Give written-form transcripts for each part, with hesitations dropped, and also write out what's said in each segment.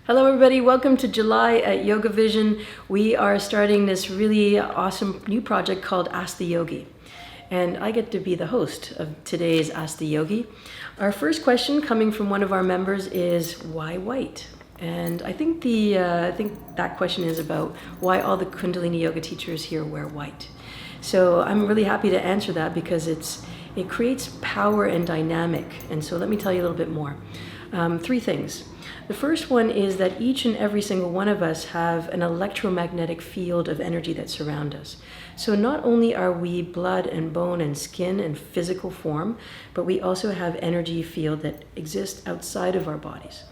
Hello everybody, welcome to July at Yoga Vision. We are starting this really awesome new project called Ask the Yogi. And I get to be the host of today's Ask the Yogi. Our first question coming from one of our members is, why white? And I think that question is about why all the Kundalini yoga teachers here wear white. So I'm really happy to answer that because it creates power and dynamic. And so let me tell you a little bit more. Three things. The first one is that each and every single one of us have an electromagnetic field of energy that surround us. So not only are we blood and bone and skin and physical form, but we also have energy field that exists outside of our bodies.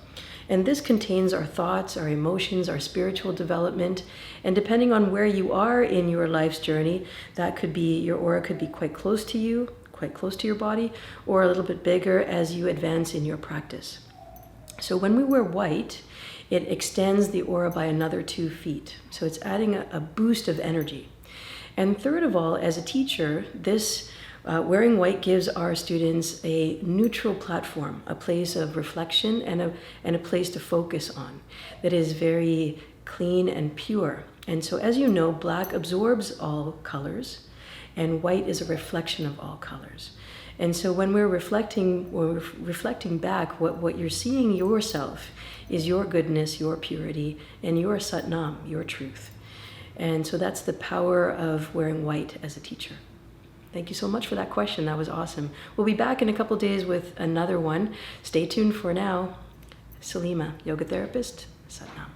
And this contains our thoughts, our emotions, our spiritual development. And depending on where you are in your life's journey, that could be, your aura could be quite close to you, quite close to your body, or a little bit bigger as you advance in your practice. So when we wear white, it extends the aura by another 2 feet. So it's adding a boost of energy. And third of all, as a teacher, this wearing white gives our students a neutral platform, a place of reflection and a place to focus on that is very clean and pure. And so as you know, black absorbs all colors and white is a reflection of all colors. And so when we're reflecting back, what you're seeing yourself is your goodness, your purity, and your Satnam, your truth. And so that's the power of wearing white as a teacher. Thank you so much for that question. That was awesome. We'll be back in a couple days with another one. Stay tuned for now. Salimah, yoga therapist, Satnam.